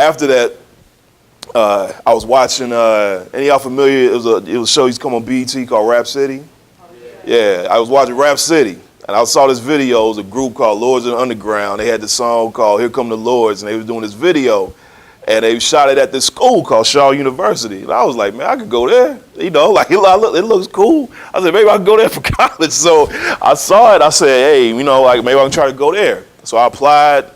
after that, I was watching. Any y'all familiar? It was a show used to come on BET called Rap City. Yeah, I was watching Rap City, and I saw this video. It was a group called Lords of the Underground. They had this song called "Here Come the Lords," and they was doing this video, and they shot it at this school called Shaw University. And I was like, man, I could go there. You know, like it looks cool. I said, maybe I could go there for college. So I saw it. I said, hey, you know, like maybe I can try to go there. So I applied.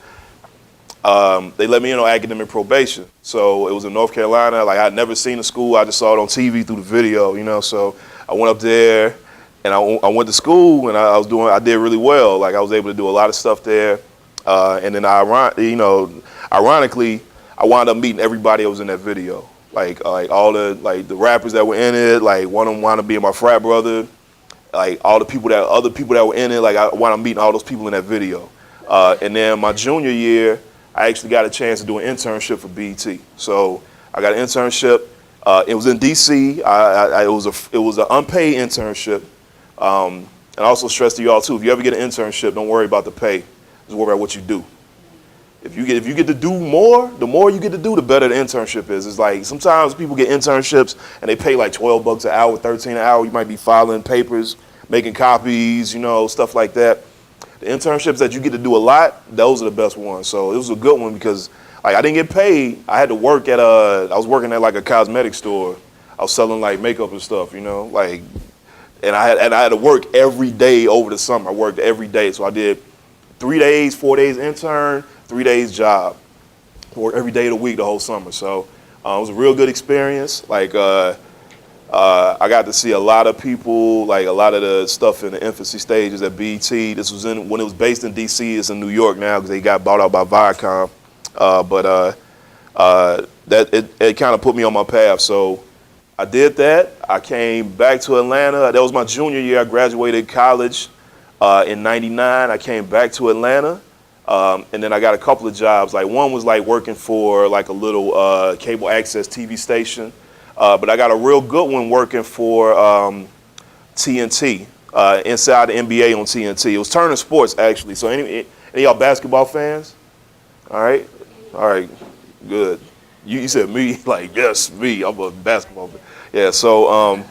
They let me in on academic probation. So it was in North Carolina. Like I'd never seen the school. I just saw it on TV through the video, you know. So I went up there and I went to school and I did really well. Like I was able to do a lot of stuff there. And then ironically, I wound up meeting everybody that was in that video. Like all the rappers that were in it, like one of them wound up being my frat brother. Like other people that were in it, like I wound up meeting all those people in that video. And then my junior year, I actually got a chance to do an internship for BET. So I got an internship. It was in DC. It was an unpaid internship. And I also stress to y'all too, if you ever get an internship, don't worry about the pay. Just worry about what you do. If you get to do more, the more you get to do, the better the internship is. It's like sometimes people get internships and they pay like $12 an hour, $13 an hour. You might be filing papers, making copies, you know, stuff like that. The internships that you get to do a lot, those are the best ones. So it was a good one because like I didn't get paid. I had to work at I was working at like a cosmetic store. I was selling like makeup and stuff, you know, like, and I had to work every day over the summer. I worked every day. So I did 3 days, 4 days intern, 3 days job. Worked every day of the week the whole summer. So it was a real good experience. Like I got to see a lot of people, like a lot of the stuff in the infancy stages at BET. This was when it was based in DC. It's in New York now because they got bought out by Viacom. It kind of put me on my path. So I did that. I came back to Atlanta. That was my junior year. I graduated college in '99. I came back to Atlanta. And then I got a couple of jobs. Like one was like working for like a little cable access TV station. But I got a real good one working for TNT, inside the NBA on TNT. It was Turner Sports, actually. So any y'all basketball fans? All right, good. You said me, like, yes, me. I'm a basketball fan. Yeah, so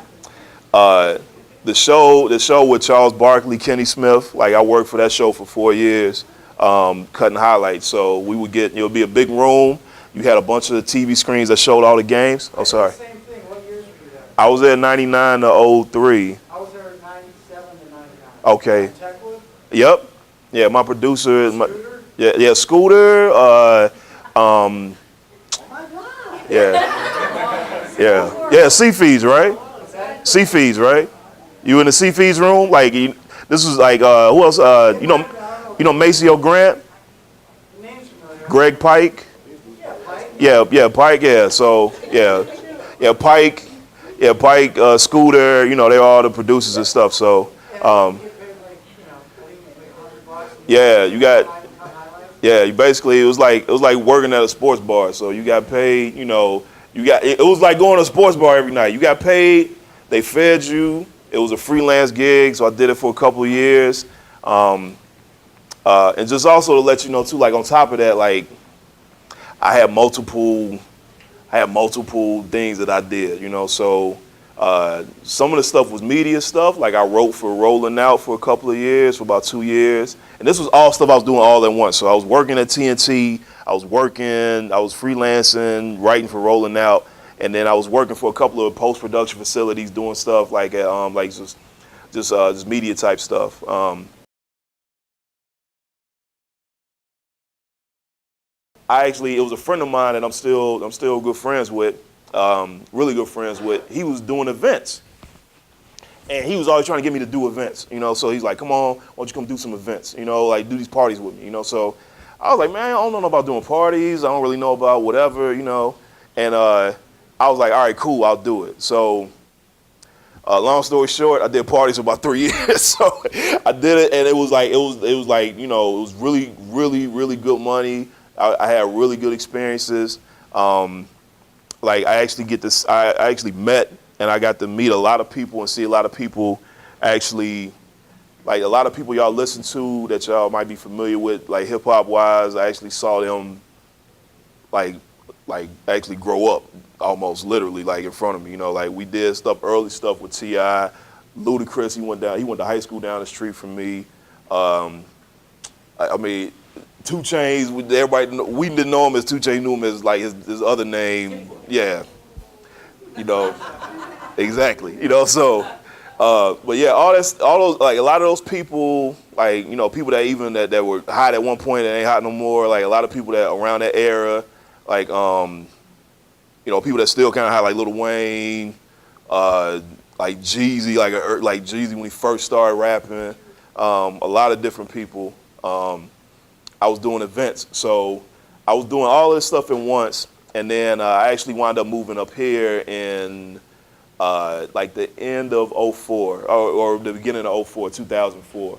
the show with Charles Barkley, Kenny Smith, like I worked for that show for 4 years, cutting highlights. So we would get, it would be a big room. You had a bunch of TV screens that showed all the games. Oh, sorry. I was there 99 to 03. I was there 97 to 99. Okay. Yep. Yeah, my producer is Scooter? Yeah, Scooter. Oh my God. Yeah, C-Feeds, right? C-Feeds, right? You in the C-Feeds room? Like, this was like, who else? You know Maceo Grant? Name's familiar. Greg Pike? Yeah, Pike, yeah. So, yeah, Pike. Yeah, Pike, Scooter, you know, they're all the producers and stuff. So, you basically, it was like working at a sports bar. So you got paid, you know, it was like going to a sports bar every night. You got paid, they fed you. It was a freelance gig, so I did it for a couple of years. And just also to let you know too, like on top of that, like I had multiple things that I did, you know. So some of the stuff was media stuff. Like I wrote for Rolling Out for a couple of years, for about 2 years. And this was all stuff I was doing all at once. So I was working at TNT, I was freelancing, writing for Rolling Out. And then I was working for a couple of post-production facilities doing stuff like just media type stuff. It was a friend of mine that I'm still good friends with, really good friends with. He was doing events, and he was always trying to get me to do events, you know. So he's like, "Come on, why don't you come do some events, you know, like do these parties with me, you know." So I was like, "Man, I don't know about doing parties. I don't really know about whatever, you know." And I was like, "All right, cool, I'll do it." So long story short, I did parties for about 3 years. So I did it, and it was like, you know, it was really, really, really good money. I had really good experiences. Like I actually met and I got to meet a lot of people and see a lot of people actually, like a lot of people y'all listen to that y'all might be familiar with, like hip hop wise. I actually saw them like like actually grow up almost literally like in front of me. You know, like we did early stuff with T.I. Ludacris, he went to high school down the street from me. I mean, 2 Chainz, we didn't know him as 2 Chainz, knew him as like his other name. Yeah, you know, exactly. You know, so, but yeah, all those, like a lot of those people, like, you know, people that even that were hot at one point that ain't hot no more, like a lot of people that around that era, like, you know, people that still kind of hot, like Lil Wayne, like Jeezy, like Jeezy when he first started rapping, a lot of different people. I was doing events, so I was doing all this stuff at once, and then I actually wound up moving up here in like the end of '04 or the beginning of '04, 2004,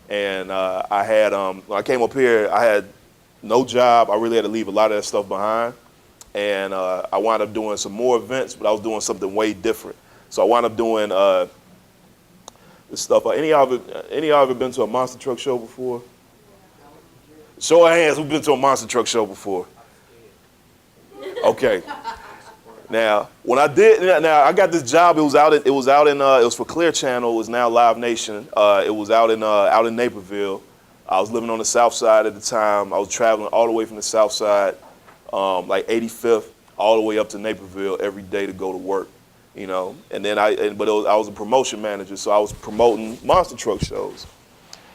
and I had when I came up here, I had no job. I really had to leave a lot of that stuff behind, and I wound up doing some more events, but I was doing something way different. So I wound up doing this stuff. Any of y'all ever been to a monster truck show before? Show of hands, who've been to a monster truck show before? Okay. Now, when I got this job. It was for Clear Channel. It was now Live Nation. It was out in Naperville. I was living on the South Side at the time. I was traveling all the way from the South Side, like 85th, all the way up to Naperville every day to go to work. You know, and then I was a promotion manager, so I was promoting monster truck shows.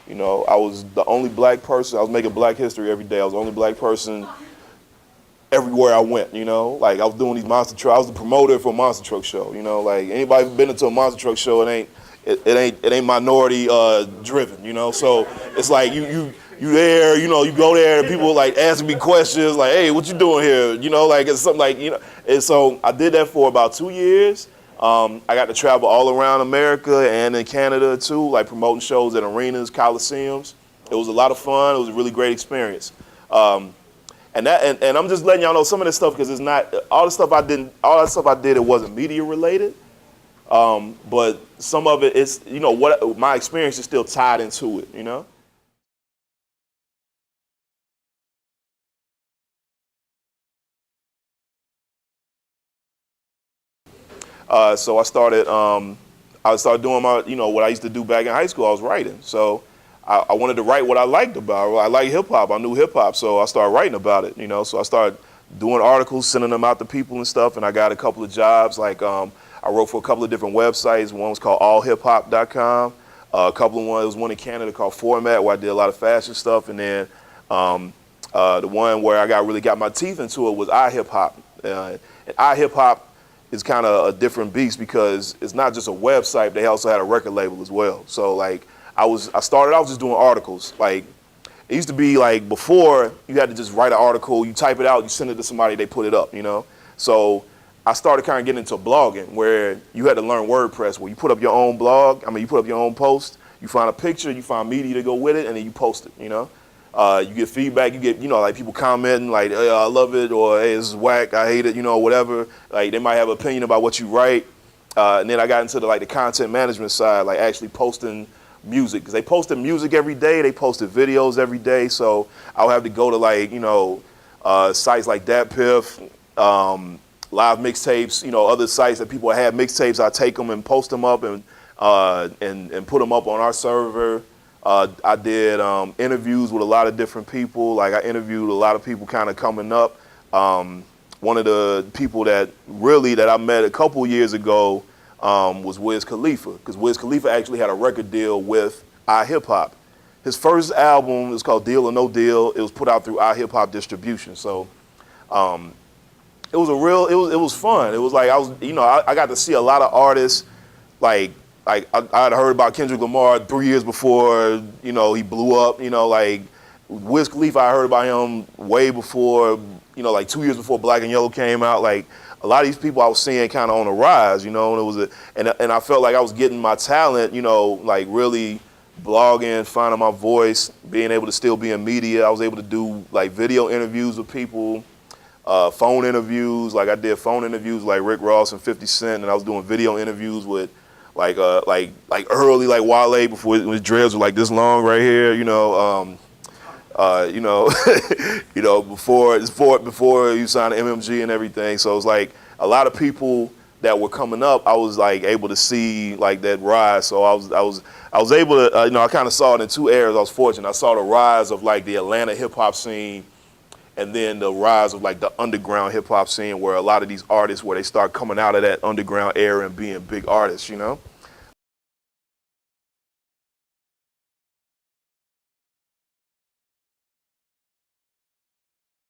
You know, I was the only black person. I was making Black history every day. I was the only black person everywhere I went. You know, like I was doing these monster truck. I was the promoter for a monster truck show. You know, like anybody been into a monster truck show, it ain't minority driven. You know, so it's like you there. You know, you go there and people like asking me questions like, "Hey, what you doing here?" You know, like it's something like, you know. And so I did that for about 2 years. I got to travel all around America and in Canada too, like promoting shows at arenas, coliseums. It was a lot of fun. It was a really great experience. And I'm just letting y'all know some of this stuff because it's not all the stuff I did. It wasn't media related, but some of it is, you know, what my experience is still tied into it. You know. So I started doing what I used to do back in high school. I was writing. So I wanted to write what I liked about it. I like hip hop. I knew hip hop. So I started writing about it, you know. So I started doing articles, sending them out to people and stuff. And I got a couple of jobs. Like I wrote for a couple of different websites. One was called allhiphop.com. A couple of ones, there was one in Canada called Format where I did a lot of fashion stuff. And then the one where I really got my teeth into it was iHipHop. And iHipHop is kind of a different beast because it's not just a website, they also had a record label as well. So like I started out just doing articles. Like it used to be like before you had to just write an article, you type it out, you send it to somebody, they put it up, you know? So I started kind of getting into blogging where you had to learn WordPress, where you put up your own blog, you put up your own post, you find a picture, you find media to go with it, and then you post it, you know? You get feedback, you get, you know, like people commenting like, hey, I love it, or hey, this is whack, I hate it, you know, whatever. Like they might have an opinion about what you write. And then I got into the content management side, like actually posting music, because they posted music every day, they posted videos every day. So I'll have to go to sites like DatPiff, live mixtapes, you know, other sites that people had mixtapes. I take them and post them up and put them up on our server. I did interviews with a lot of different people. Like I interviewed a lot of people kind of coming up. One of the people that I met a couple years ago was Wiz Khalifa, because Wiz Khalifa actually had a record deal with iHipHop. His first album is called Deal or No Deal. It was put out through iHipHop distribution. So it was fun. It was like I got to see a lot of artists like I had heard about Kendrick Lamar 3 years before, you know, he blew up, you know, like Wiz Khalifa, I heard about him way before, you know, like 2 years before Black and Yellow came out. Like a lot of these people I was seeing kind of on the rise, you know, and and I felt like I was getting my talent, you know, like really blogging, finding my voice, being able to still be in media. I was able to do like video interviews with people, phone interviews. Like I did phone interviews like Rick Ross and 50 Cent, and I was doing video interviews with like early like Wale before his dreads were like this long right here, you know. You know, you know, before you signed the MMG and everything. So it was like a lot of people that were coming up, I was like able to see like that rise. So I was able to, you know, I kind of saw it in two areas. I was fortunate. I saw the rise of like the Atlanta hip hop scene, and then the rise of like the underground hip hop scene, where a lot of these artists, where they start coming out of that underground era and being big artists, you know.